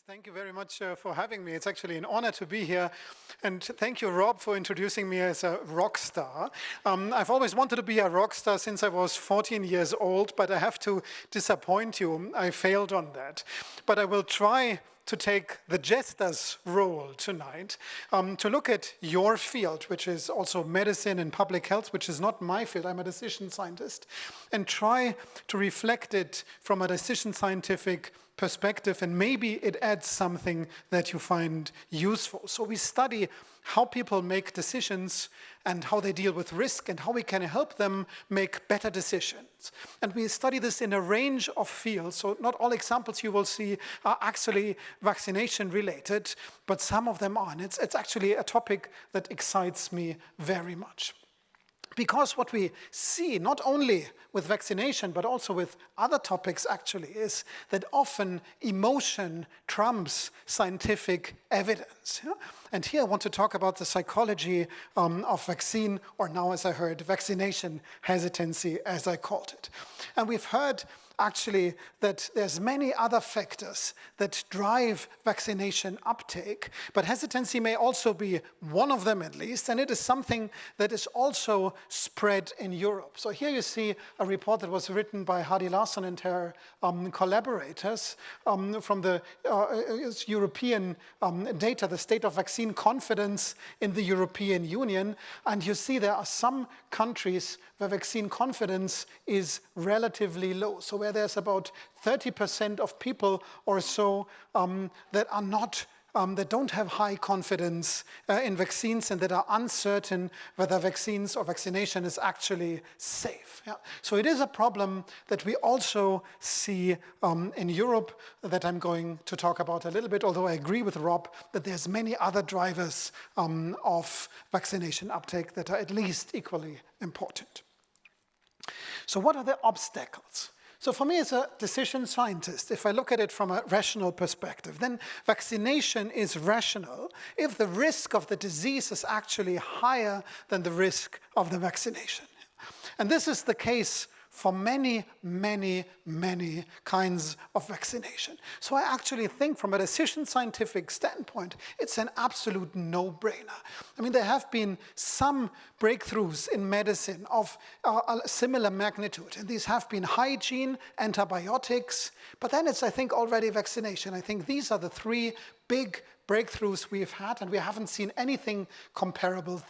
Thank you very much for having me. It's actually an honor to be here. And thank you, Rob, for introducing me as a rock star. I've always wanted to be a rock star since I was 14 years old, but I have to disappoint you. I failed on that. But I will try to take the jester's role tonight to look at your field, which is also medicine and public health, which is not my field. I'm a decision scientist, and try to reflect it from a decision scientific perspective, and maybe it adds something that you find useful. So we study how people make decisions and how they deal with risk and how we can help them make better decisions. And we study this in a range of fields. So not all examples you will see are actually vaccination related, but some of them are. And it's actually a topic that excites me very much. Because what we see, not only with vaccination, but also with other topics actually, is that often emotion trumps scientific evidence. Yeah? And here I want to talk about the psychology of vaccine, or now as I heard, vaccination hesitancy, as I called it. And we've heard actually that there's many other factors that drive vaccination uptake, but hesitancy may also be one of them at least, and it is something that is also spread in Europe. So here you see a report that was written by Hardy Larsson and her collaborators from the European data, the state of vaccine confidence in the European Union, and you see there are some countries where vaccine confidence is relatively low. So where there's about 30% of people or so that are not that don't have high confidence in vaccines and that are uncertain whether vaccines or vaccination is actually safe. Yeah. So it is a problem that we also see in Europe that I'm going to talk about a little bit, although I agree with Rob that there's many other drivers of vaccination uptake that are at least equally important. So what are the obstacles? So for me as a decision scientist, if I look at it from a rational perspective, then vaccination is rational if the risk of the disease is actually higher than the risk of the vaccination. And this is the case for many, many, many kinds of vaccination. So I actually think from a decision scientific standpoint, it's an absolute no-brainer. I mean, there have been some breakthroughs in medicine of a similar magnitude, and these have been hygiene, antibiotics, but then it's, I think, already vaccination. I think these are the three big breakthroughs we've had, and we haven't seen anything comparable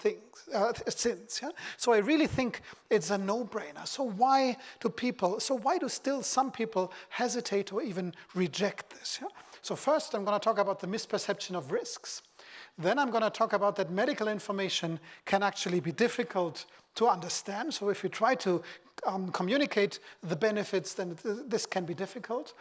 since. Yeah? So I really think it's a no-brainer. So why do still some people hesitate or even reject this? Yeah? So first I'm going to talk about the misperception of risks. Then I'm going to talk about that medical information can actually be difficult to understand. So if you try to communicate the benefits, then this can be difficult.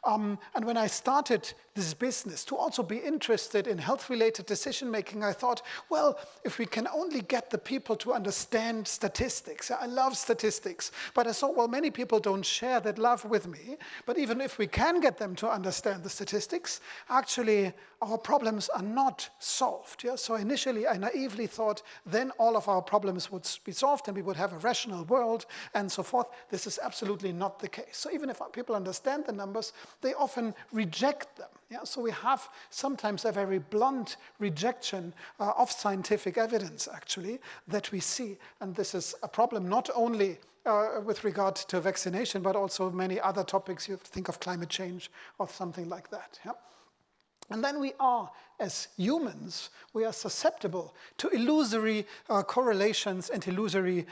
And when I started this business to also be interested in health-related decision-making, I thought, well, if we can only get the people to understand statistics. I love statistics, but I thought, well, many people don't share that love with me. But even if we can get them to understand the statistics, actually our problems are not solved. Yeah? So initially, I naively thought then all of our problems would be solved and we would have a rational world and so forth. This is absolutely not the case. So even if people understand the numbers, they often reject them. Yeah? So we have sometimes a very blunt rejection of scientific evidence, actually, that we see. And this is a problem not only with regard to vaccination, but also many other topics. You think of climate change or something like that. Yeah? And then we are, as humans, we are susceptible to illusory correlations and illusory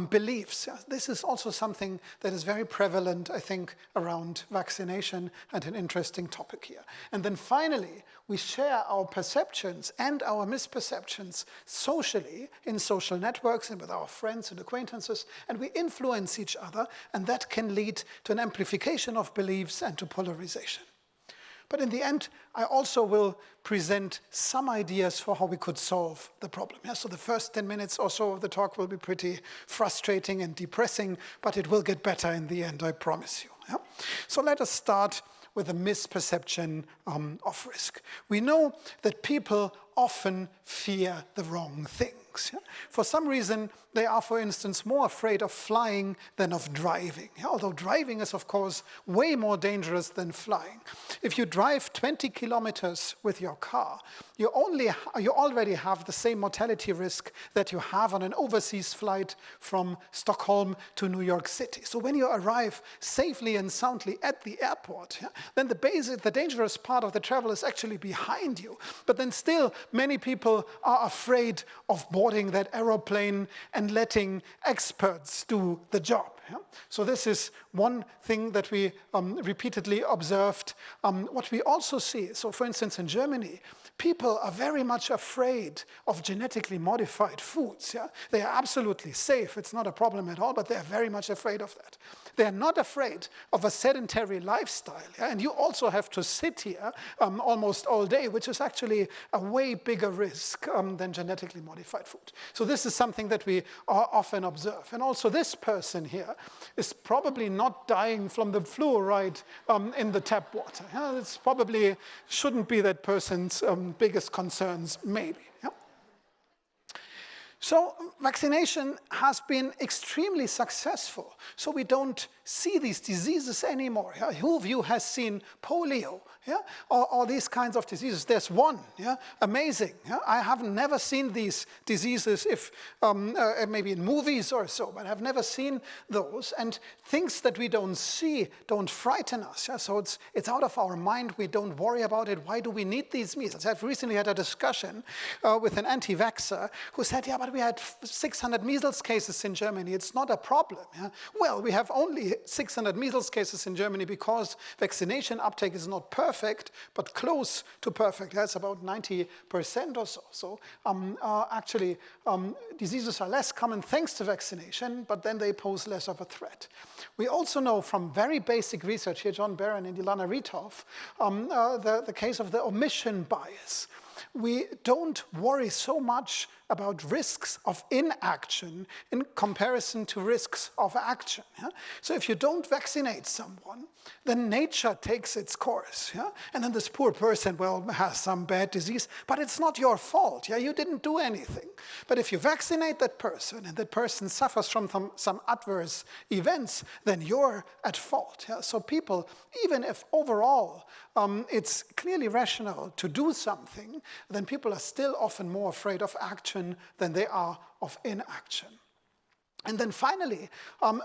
beliefs. This is also something that is very prevalent, I think, around vaccination and an interesting topic here. And then finally, we share our perceptions and our misperceptions socially in social networks and with our friends and acquaintances, and we influence each other, and that can lead to an amplification of beliefs and to polarization. But in the end, I also will present some ideas for how we could solve the problem. Yeah, so the first 10 minutes or so of the talk will be pretty frustrating and depressing, but it will get better in the end, I promise you. Yeah? So let us start with a misperception of risk. We know that people often fear the wrong things. things. Yeah? For some reason, they are, for instance, more afraid of flying than of driving. Yeah? Although driving is, of course, way more dangerous than flying. If you drive 20 kilometers with your car, you already have the same mortality risk that you have on an overseas flight from Stockholm to New York City. So when you arrive safely and soundly at the airport, yeah, then the dangerous part of the travel is actually behind you. But then still, many people are afraid of boarding that aeroplane and letting experts do the job. Yeah? So this is one thing that we repeatedly observed. What we also see, so for instance in Germany, people are very much afraid of genetically modified foods. Yeah? They are absolutely safe, it's not a problem at all, but they are very much afraid of that. They are not afraid of a sedentary lifestyle. Yeah? And you also have to sit here almost all day, which is actually a way bigger risk than genetically modified food. So this is something that we often observe. And also this person here is probably not dying from the fluoride in the tap water. Yeah? It's probably shouldn't be that person's biggest concerns, maybe. Yeah? So vaccination has been extremely successful. So we don't see these diseases anymore. Yeah? Who of you has seen polio? Yeah? Or these kinds of diseases? There's one, yeah? Amazing. Yeah? I have never seen these diseases, if maybe in movies or so, but I've never seen those. And things that we don't see don't frighten us. Yeah? So it's out of our mind. We don't worry about it. Why do we need these measles? I've recently had a discussion with an anti-vaxxer who said, yeah, but we had 600 measles cases in Germany. It's not a problem. Yeah? Well, we have only 600 measles cases in Germany because vaccination uptake is not perfect, but close to perfect. That's about 90% or so. So actually, diseases are less common thanks to vaccination, but then they pose less of a threat. We also know from very basic research here, John Barron and Ilana Ritov, the case of the omission bias. We don't worry so much about risks of inaction in comparison to risks of action. Yeah? So if you don't vaccinate someone, then nature takes its course. Yeah? And then this poor person, well, has some bad disease, but it's not your fault. Yeah? You didn't do anything. But if you vaccinate that person and that person suffers from some adverse events, then you're at fault. Yeah? So people, even if overall it's clearly rational to do something, then people are still often more afraid of action than they are of inaction. And then finally,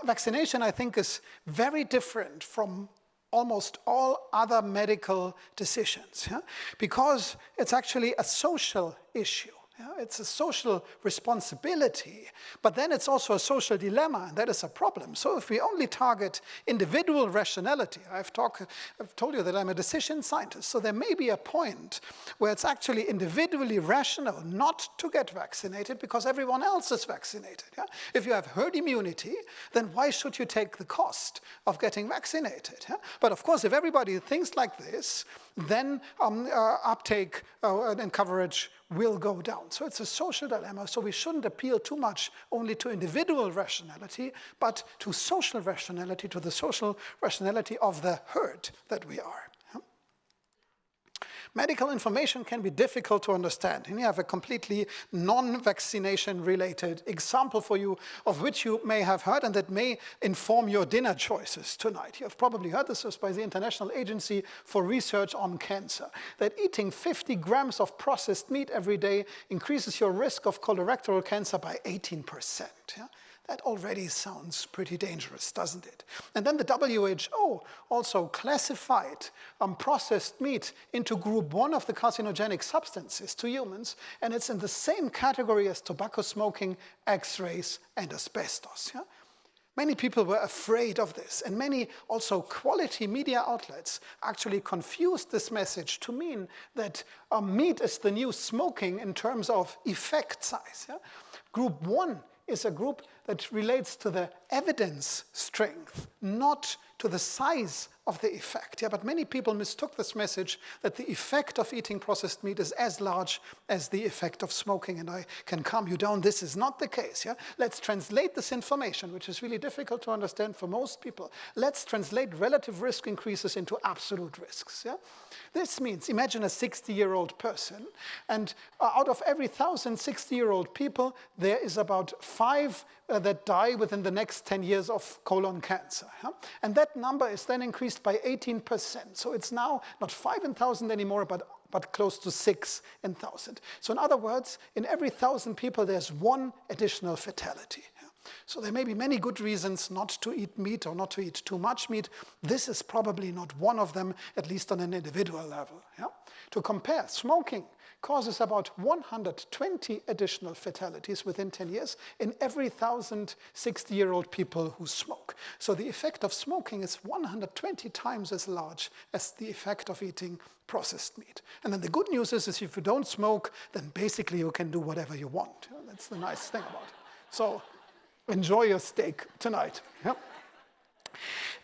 vaccination, I think, is very different from almost all other medical decisions, yeah? Because it's actually a social issue. Yeah, it's a social responsibility, but then it's also a social dilemma, and that is a problem. So if we only target individual rationality, I've told you that I'm a decision scientist, so there may be a point where it's actually individually rational not to get vaccinated because everyone else is vaccinated. Yeah? If you have herd immunity, then why should you take the cost of getting vaccinated? Yeah? But of course, if everybody thinks like this, then uptake and coverage will go down. So it's a social dilemma, so we shouldn't appeal too much only to individual rationality, but to social rationality, to the social rationality of the herd that we are. Medical information can be difficult to understand. And you have a completely non-vaccination related example for you, of which you may have heard and that may inform your dinner choices tonight. You have probably heard this was by the International Agency for Research on Cancer, that eating 50 grams of processed meat every day increases your risk of colorectal cancer by 18%. Yeah? That already sounds pretty dangerous, doesn't it? And then the WHO also classified processed meat into group 1 of the carcinogenic substances to humans, and it's in the same category as tobacco smoking, X-rays, and asbestos. Yeah? Many people were afraid of this, and many also quality media outlets actually confused this message to mean that meat is the new smoking in terms of effect size. Yeah? Group 1 is a group that relates to the evidence strength, not to the size of the effect. Yeah, but many people mistook this message that the effect of eating processed meat is as large as the effect of smoking, and I can calm you down. This is not the case. Yeah? Let's translate this information, which is really difficult to understand for most people. Let's translate relative risk increases into absolute risks. Yeah? This means, imagine a 60-year-old person, and out of every 1,000 60-year-old people, there is about 5 that die within the next 10 years of colon cancer. Yeah? And that number is then increased by 18%. So it's now not 5 in 1,000 anymore, but close to 6 in 1,000. So in other words, in every 1,000 people, there's 1 additional fatality. Yeah? So there may be many good reasons not to eat meat or not to eat too much meat. This is probably not one of them, at least on an individual level. Yeah? To compare, smoking causes about 120 additional fatalities within 10 years in every 1,000 60-year-old people who smoke. So the effect of smoking is 120 times as large as the effect of eating processed meat. And then the good news is if you don't smoke, then basically you can do whatever you want. That's the nice thing about it. So enjoy your steak tonight. Yeah.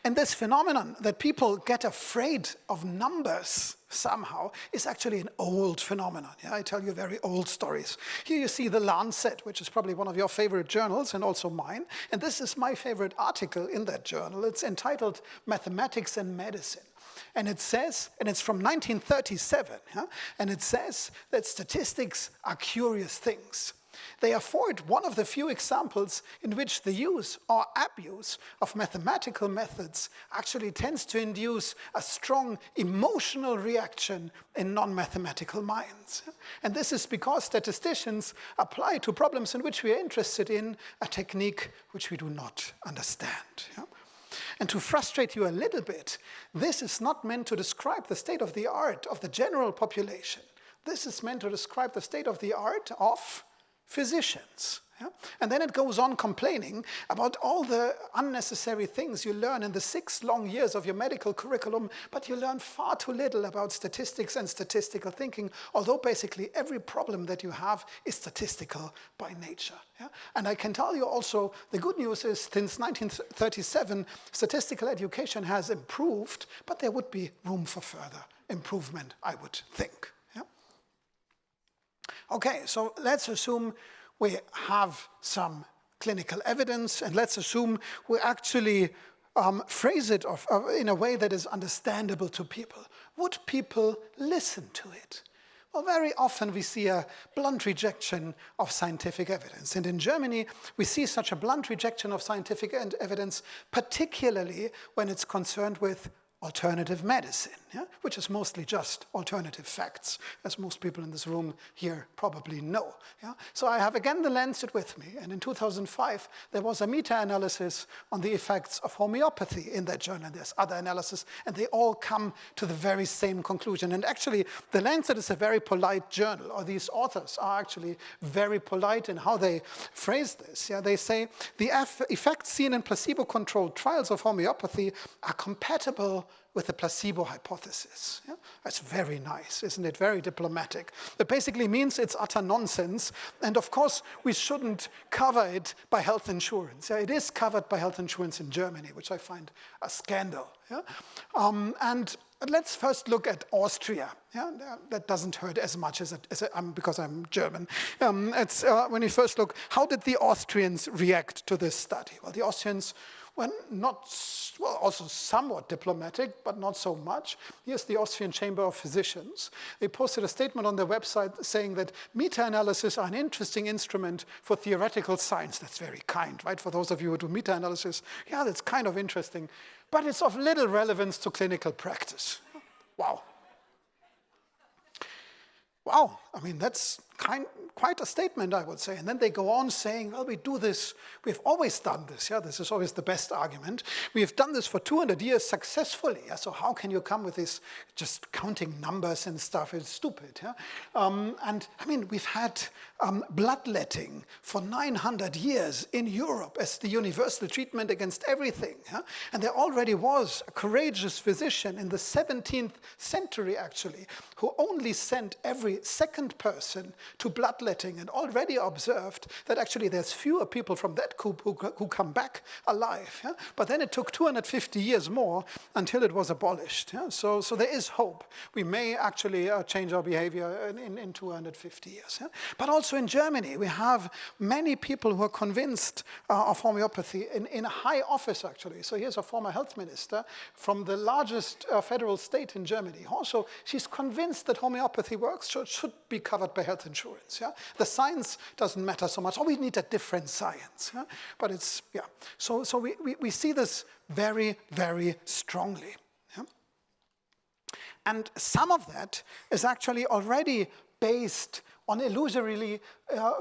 And this phenomenon that people get afraid of numbers somehow is actually an old phenomenon. Yeah, I tell you very old stories. Here you see The Lancet, which is probably one of your favorite journals and also mine. And this is my favorite article in that journal. It's entitled Mathematics and Medicine. And it says, and it's from 1937, yeah? And it says that statistics are curious things. They afford one of the few examples in which the use or abuse of mathematical methods actually tends to induce a strong emotional reaction in non-mathematical minds. And this is because statisticians apply to problems in which we are interested in a technique which we do not understand. Yeah? And to frustrate you a little bit, this is not meant to describe the state of the art of the general population. This is meant to describe the state of the art of physicians. Yeah? And then it goes on complaining about all the unnecessary things you learn in the 6 long years of your medical curriculum, but you learn far too little about statistics and statistical thinking, although basically every problem that you have is statistical by nature. Yeah? And I can tell you also, the good news is since 1937, statistical education has improved, but there would be room for further improvement, I would think. Okay, so let's assume we have some clinical evidence, and let's assume we actually phrase it in a way that is understandable to people. Would people listen to it? Well, very often we see a blunt rejection of scientific evidence. And in Germany, we see such a blunt rejection of scientific evidence, particularly when it's concerned with alternative medicine, yeah? Which is mostly just alternative facts, as most people in this room here probably know. Yeah? So I have again the Lancet with me, and in 2005 there was a meta-analysis on the effects of homeopathy in that journal. There's other analysis, and they all come to the very same conclusion. And actually, the Lancet is a very polite journal, or these authors are actually very polite in how they phrase this. Yeah? They say, the effects seen in placebo-controlled trials of homeopathy are compatible with the placebo hypothesis. Yeah? That's very nice, isn't it? Very diplomatic. That basically means it's utter nonsense. And of course, we shouldn't cover it by health insurance. Yeah? It is covered by health insurance in Germany, which I find a scandal. Yeah? And let's first look at Austria. Yeah? That doesn't hurt as much as because I'm German. When you first look, how did the Austrians react to this study? Well, the Austrians were also somewhat diplomatic, but not so much. Here's the Austrian Chamber of Physicians. They posted a statement on their website saying that meta-analysis are an interesting instrument for theoretical science. That's very kind, right? For those of you who do meta-analysis, yeah, that's kind of interesting. But it's of little relevance to clinical practice. Wow. Wow, I mean, that's quite a statement, I would say. And then they go on saying, well, we do this, we've always done this. Yeah, this is always the best argument. We have done this for 200 years successfully. Yeah? So how can you come with this just counting numbers and stuff? It's stupid. Yeah? And I mean, we've had bloodletting for 900 years in Europe as the universal treatment against everything. Yeah? And there already was a courageous physician in the 17th century, actually, who only sent every second second person to bloodletting and already observed that actually there's fewer people from that group who come back alive. Yeah? But then it took 250 years more until it was abolished. Yeah? So there is hope. We may actually change our behavior in 250 years. Yeah? But also in Germany, we have many people who are convinced of homeopathy in a high office, actually. So here's a former health minister from the largest federal state in Germany. Also, she's convinced that homeopathy works, so it should be covered by health insurance. Yeah? The science doesn't matter so much. Oh, we need a different science. Yeah? But it's, yeah. So we see this very, very strongly. Yeah? And some of that is actually already based on illusory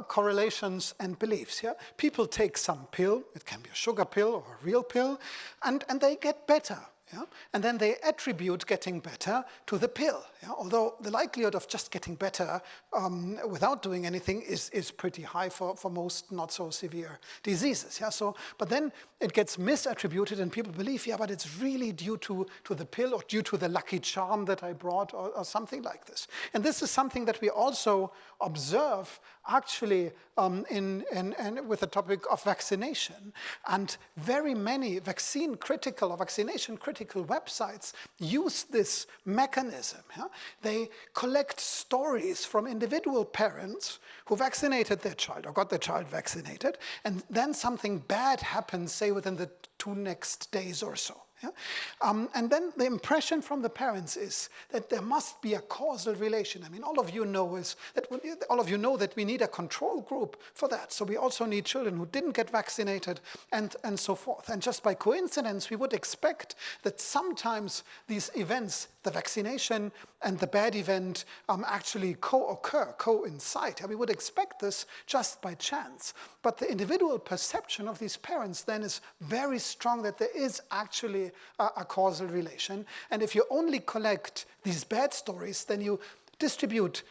correlations and beliefs. Yeah? People take some pill, it can be a sugar pill or a real pill, and they get better. Yeah? And then they attribute getting better to the pill. Yeah? Although the likelihood of just getting better without doing anything is pretty high for most not so severe diseases. Yeah? But then it gets misattributed and people believe, yeah, but it's really due to the pill or due to the lucky charm that I brought or something like this. And this is something that we also observe actually with the topic of vaccination. And very many vaccine-critical or vaccination-critical websites use this mechanism. Yeah? They collect stories from individual parents who vaccinated their child or got their child vaccinated, and then something bad happens, say, within the 2 next days or so. Yeah? And then the impression from the parents is that there must be a causal relation. I mean, all of you know that we need a control group for that. So we also need children who didn't get vaccinated and so forth. And just by coincidence, we would expect that sometimes these events, the vaccination and the bad event, actually coincide. And we would expect this just by chance. But the individual perception of these parents then is very strong that there is actually a causal relation. And if you only collect these bad stories, then you distribute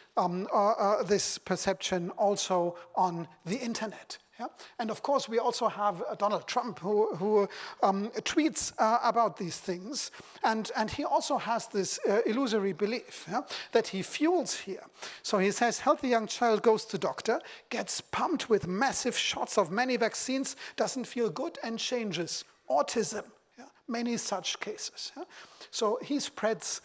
this perception also on the internet. Yeah? And of course, we also have Donald Trump who tweets about these things. And he also has this illusory belief, yeah, that he fuels here. So he says, healthy young child goes to doctor, gets pumped with massive shots of many vaccines, doesn't feel good, and changes. Autism. Yeah? Many such cases. Yeah? So he spreads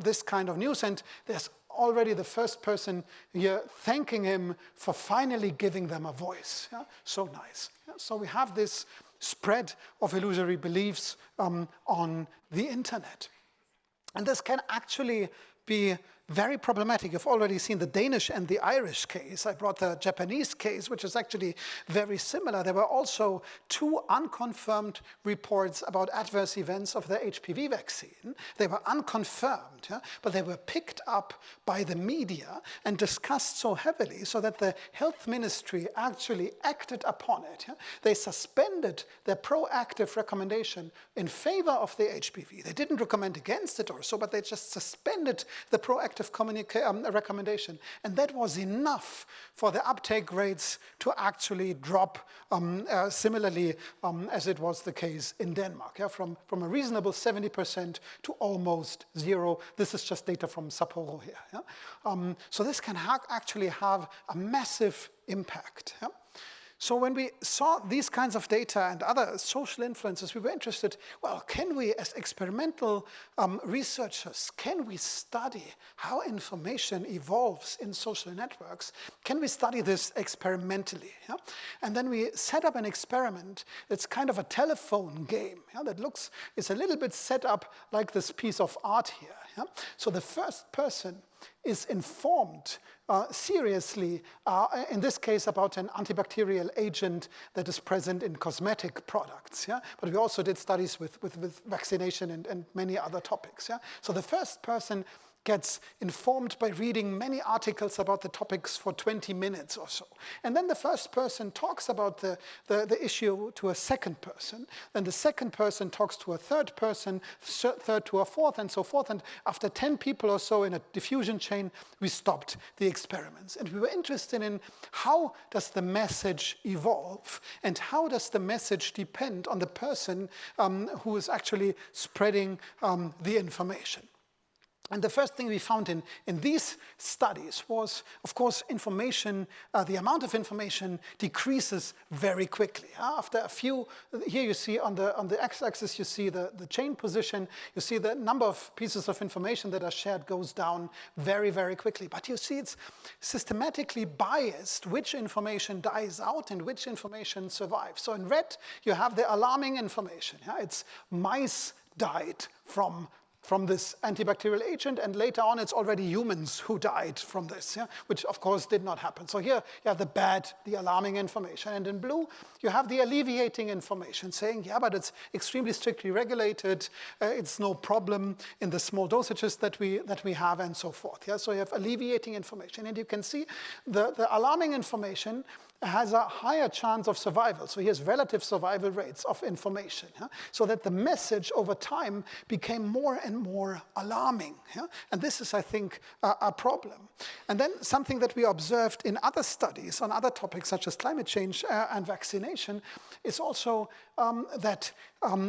this kind of news, and there's already the first person here thanking him for finally giving them a voice. Yeah? So nice. Yeah? So we have this spread of illusory beliefs on the internet. And this can actually be very problematic. You've already seen the Danish and the Irish case. I brought the Japanese case, which is actually very similar. There were also 2 unconfirmed reports about adverse events of the HPV vaccine. They were unconfirmed, yeah? But they were picked up by the media and discussed so heavily so that the health ministry actually acted upon it. Yeah? They suspended their proactive recommendation in favor of the HPV. They didn't recommend against it or so, but they just suspended the proactive recommendation. And that was enough for the uptake rates to actually drop similarly as it was the case in Denmark, yeah? From a reasonable 70% to almost 0. This is just data from Sapporo here. Yeah? So this can actually have a massive impact. Yeah? So when we saw these kinds of data and other social influences, we were interested, well, can we, as experimental researchers, can we study how information evolves in social networks? Can we study this experimentally? Yeah? And then we set up an experiment. It's kind of a telephone game. Yeah? It's a little bit set up like this piece of art here. Yeah? So the first person is informed seriously, in this case, about an antibacterial agent that is present in cosmetic products. Yeah? But we also did studies with vaccination and many other topics. Yeah? So the first person gets informed by reading many articles about the topics for 20 minutes or so. And then the first person talks about the issue to a second person. Then the second person talks to a third person, third to a fourth, and so forth. And after 10 people or so in a diffusion chain, we stopped the experiments. And we were interested in how does the message evolve, and how does the message depend on the person who is actually spreading the information. And the first thing we found in these studies was, of course, information, the amount of information decreases very quickly. After a few, here you see on the x-axis, you see the chain position, you see the number of pieces of information that are shared goes down very, very quickly. But you see it's systematically biased which information dies out and which information survives. So in red, you have the alarming information. It's mice died from this antibacterial agent, and later on it's already humans who died from this, which of course did not happen. So here you have the alarming information, and in blue you have the alleviating information saying, yeah, but it's extremely strictly regulated, it's no problem in the small dosages that we have, and so forth. So you have alleviating information, and you can see the alarming information has a higher chance of survival. So here's relative survival rates of information. So that the message over time became more and more alarming. And this is, I think, a problem. And then something that we observed in other studies on other topics such as climate change and vaccination is also that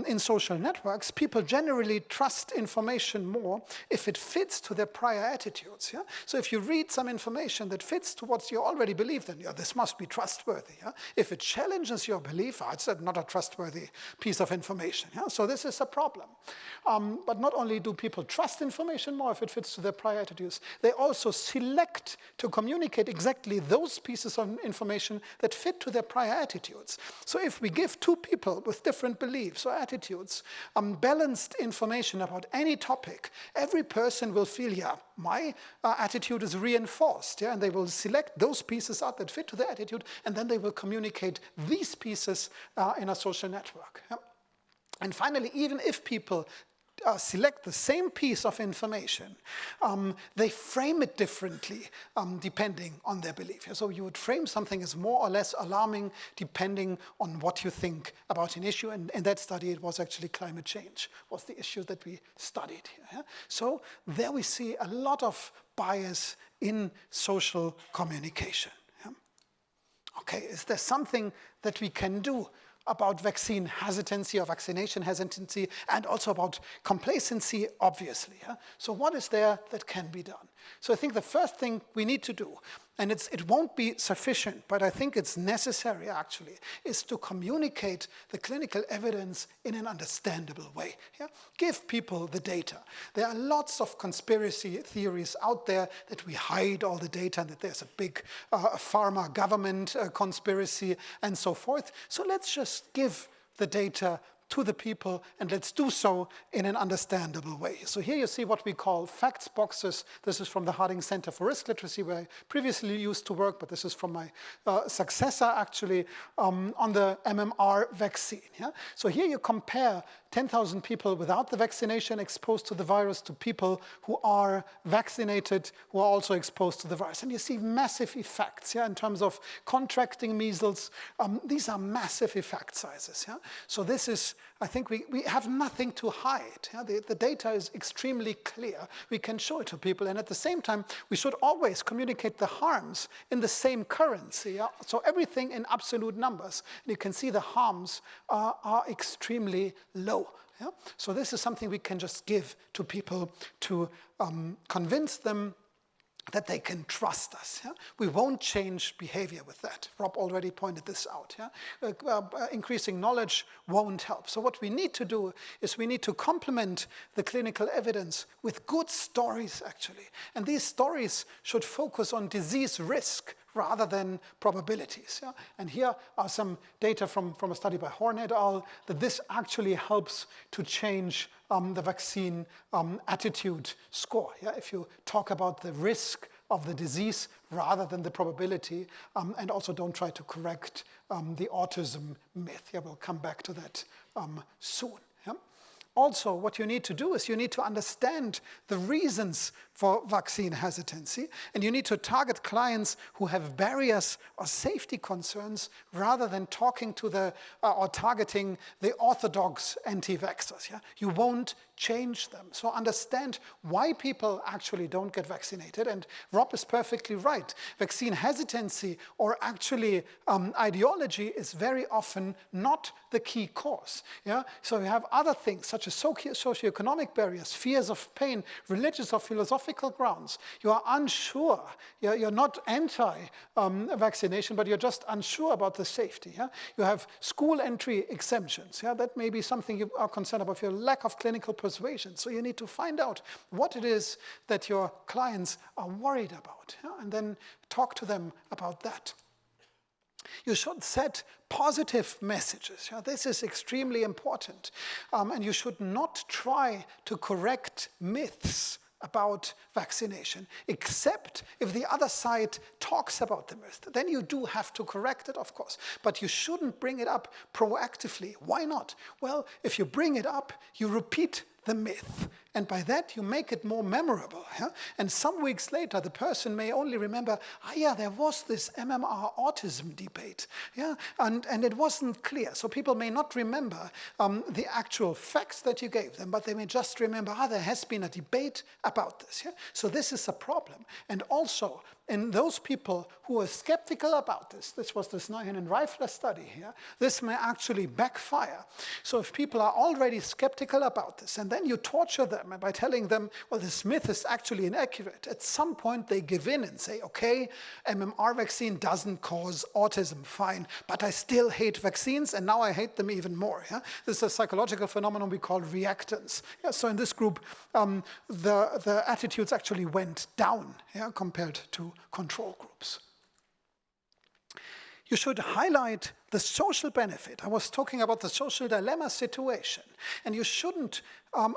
in social networks, people generally trust information more if it fits to their prior attitudes. So if you read some information that fits to what you already believe, then this must be trustworthy. If it challenges your belief, it's not a trustworthy piece of information. So this is a problem. But not only do people trust information more if it fits to their prior attitudes, they also select to communicate exactly those pieces of information that fit to their prior attitudes. So if we give two people with different beliefs or attitudes balanced information about any topic, every person will feel, my attitude is reinforced, and they will select those pieces out that fit to their attitude, and then they will communicate these pieces in a social network. And finally, even if people select the same piece of information, they frame it differently depending on their belief. So you would frame something as more or less alarming depending on what you think about an issue. And in that study, it was actually climate change was the issue that we studied here. So there we see a lot of bias in social communication. Okay, is there something that we can do about vaccine hesitancy or vaccination hesitancy, and also about complacency, obviously. So what is there that can be done? So I think the first thing we need to do, and it won't be sufficient, but I think it's necessary actually, is to communicate the clinical evidence in an understandable way. Give people the data. There are lots of conspiracy theories out there that we hide all the data and that there's a big pharma government conspiracy and so forth. So let's just give the data to the people, and let's do so in an understandable way. So here you see what we call facts boxes. This is from the Harding Center for Risk Literacy, where I previously used to work, but this is from my successor, actually, on the MMR vaccine. So here you compare 10,000 people without the vaccination exposed to the virus to people who are vaccinated, who are also exposed to the virus. And you see massive effects in terms of contracting measles. These are massive effect sizes. So this is, I think we have nothing to hide. The data is extremely clear. We can show it to people. And at the same time, we should always communicate the harms in the same currency. So everything in absolute numbers. And you can see the harms are extremely low. So this is something we can just give to people to convince them that they can trust us. We won't change behavior with that. Rob already pointed this out. Increasing knowledge won't help. So what we need to do is we need to complement the clinical evidence with good stories, actually. And these stories should focus on disease risk rather than probabilities. And here are some data from a study by Horn et al. That this actually helps to change the vaccine attitude score. If you talk about the risk of the disease rather than the probability, and also don't try to correct the autism myth. We'll come back to that soon. Also, what you need to do is you need to understand the reasons for vaccine hesitancy, and you need to target clients who have barriers or safety concerns rather than talking to or targeting the orthodox anti-vaxxers. You won't change them. So understand why people actually don't get vaccinated. And Rob is perfectly right. Vaccine hesitancy or actually ideology is very often not the key cause. So we have other things such as is socioeconomic barriers, fears of pain, religious or philosophical grounds. You are unsure. You're not anti-vaccination, but you're just unsure about the safety. Yeah? You have school entry exemptions. Yeah? That may be something you are concerned about. Your lack of clinical persuasion. So you need to find out what it is that your clients are worried about, yeah? And then talk to them about that. You should set positive messages. Yeah? This is extremely important. And you should not try to correct myths about vaccination, except if the other side talks about the myth. Then you do have to correct it, of course. But you shouldn't bring it up proactively. Why not? Well, if you bring it up, you repeat the myth. And by that, you make it more memorable. Yeah? And some weeks later, the person may only remember, yeah, there was this MMR autism debate. Yeah? And it wasn't clear. So people may not remember the actual facts that you gave them, but they may just remember, there has been a debate about this. Yeah? So this is a problem. And also, in those people who are skeptical about this was the Snyhan and Reifler study here, this may actually backfire. So if people are already skeptical about this, and then you torture them by telling them, well, this myth is actually inaccurate, at some point they give in and say, okay, MMR vaccine doesn't cause autism, fine, but I still hate vaccines, and now I hate them even more. Yeah? This is a psychological phenomenon we call reactance. Yeah? So in this group, the attitudes actually went down, yeah, compared to control groups. You should highlight the social benefit. I was talking about the social dilemma situation, and you shouldn't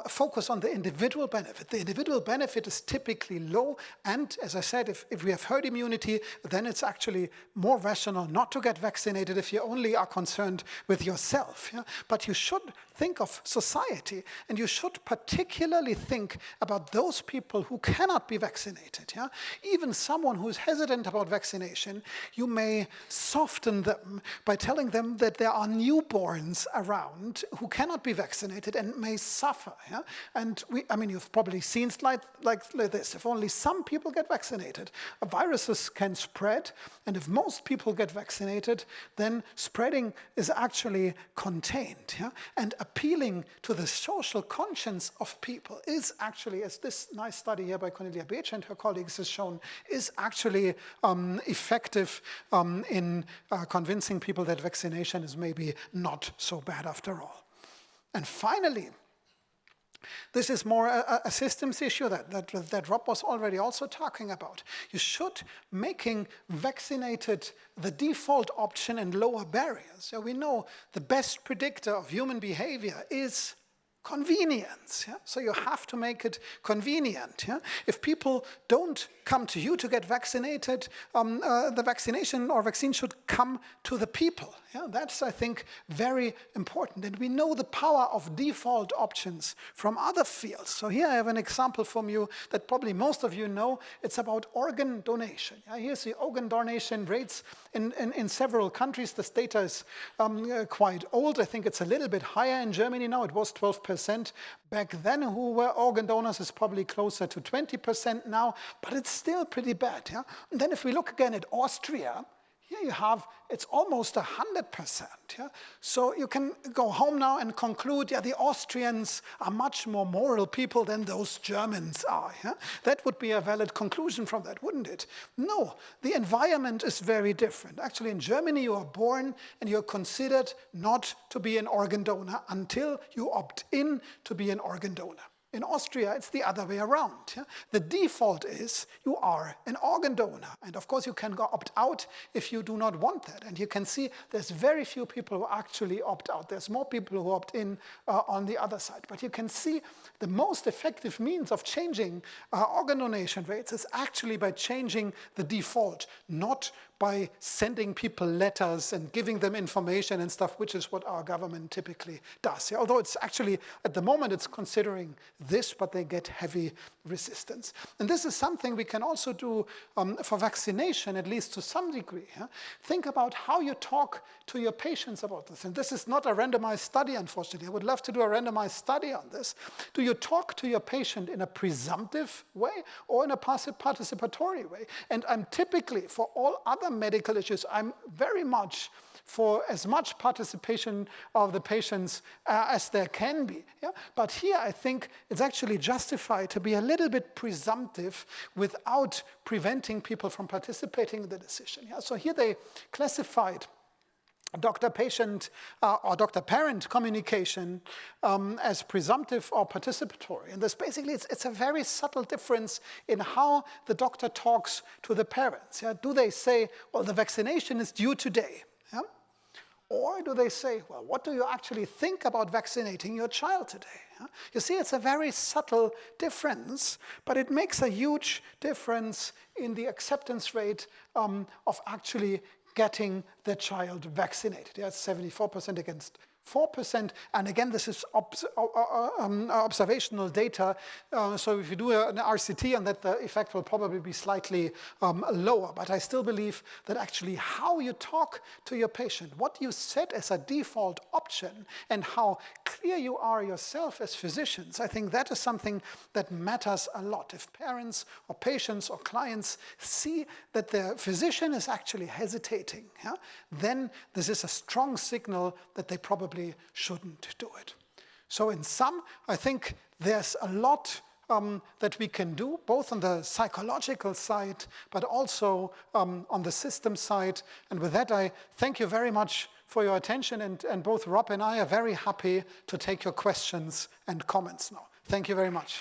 focus on the individual benefit. The individual benefit is typically low, and as I said, if we have herd immunity, then it's actually more rational not to get vaccinated if you only are concerned with yourself. Yeah? But you should think of society, and you should particularly think about those people who cannot be vaccinated. Yeah? Even someone who is hesitant about vaccination, you may soften them by telling them that there are newborns around who cannot be vaccinated and may suffer. Yeah? And you've probably seen slides like this. If only some people get vaccinated, viruses can spread. And if most people get vaccinated, then spreading is actually contained. Yeah? And appealing to the social conscience of people is actually, as this nice study here by Cornelia Beetsch and her colleagues has shown, is actually effective in convincing people that vaccination is maybe not so bad after all. And finally, this is more a systems issue that Rob was already also talking about. You should making vaccinated the default option and lower barriers. So we know the best predictor of human behavior is convenience. Yeah? So you have to make it convenient. Yeah? If people don't come to you to get vaccinated, the vaccination or vaccine should come to the people. Yeah? That's, I think, very important. And we know the power of default options from other fields. So here I have an example from you that probably most of you know. It's about organ donation. Yeah? Here's the organ donation rates in several countries. This data is quite old. I think it's a little bit higher in Germany now. It was 12%. Back then, who were organ donors is probably closer to 20% now, but it's still pretty bad. Yeah? And then if we look again at Austria, here you have, it's almost 100%. Yeah? So you can go home now and conclude, yeah, the Austrians are much more moral people than those Germans are. Yeah? That would be a valid conclusion from that, wouldn't it? No, the environment is very different. Actually, in Germany, you are born and you're considered not to be an organ donor until you opt in to be an organ donor. In Austria, it's the other way around. Yeah? The default is you are an organ donor. And of course, you can opt out if you do not want that. And you can see there's very few people who actually opt out. There's more people who opt in on the other side. But you can see the most effective means of changing organ donation rates is actually by changing the default, not by sending people letters and giving them information and stuff, which is what our government typically does. Yeah? Although it's actually, at the moment, it's considering this, but they get heavy resistance. And this is something we can also do for vaccination, at least to some degree. Yeah? Think about how you talk to your patients about this. And this is not a randomized study, unfortunately. I would love to do a randomized study on this. Do you talk to your patient in a presumptive way or in a participatory way? And I'm typically, for all other medical issues, I'm very much for as much participation of the patients as there can be. Yeah? But here I think it's actually justified to be a little bit presumptive without preventing people from participating in the decision. Yeah? So here they classified doctor-patient or doctor-parent communication as presumptive or participatory. And this basically, it's a very subtle difference in how the doctor talks to the parents. Yeah? Do they say, well, the vaccination is due today? Yeah? Or do they say, well, what do you actually think about vaccinating your child today? Yeah? You see, it's a very subtle difference, but it makes a huge difference in the acceptance rate of actually getting the child vaccinated. Yeah, it's 74% against 4%, and again, this is observational data, so if you do an RCT on that, the effect will probably be slightly lower, but I still believe that actually how you talk to your patient, what you set as a default option, and how clear you are yourself as physicians, I think that is something that matters a lot. If parents or patients or clients see that their physician is actually hesitating, yeah, then this is a strong signal that they probably shouldn't do it. So in sum, I think there's a lot that we can do, both on the psychological side, but also on the system side. And with that, I thank you very much for your attention. And both Rob and I are very happy to take your questions and comments now. Thank you very much.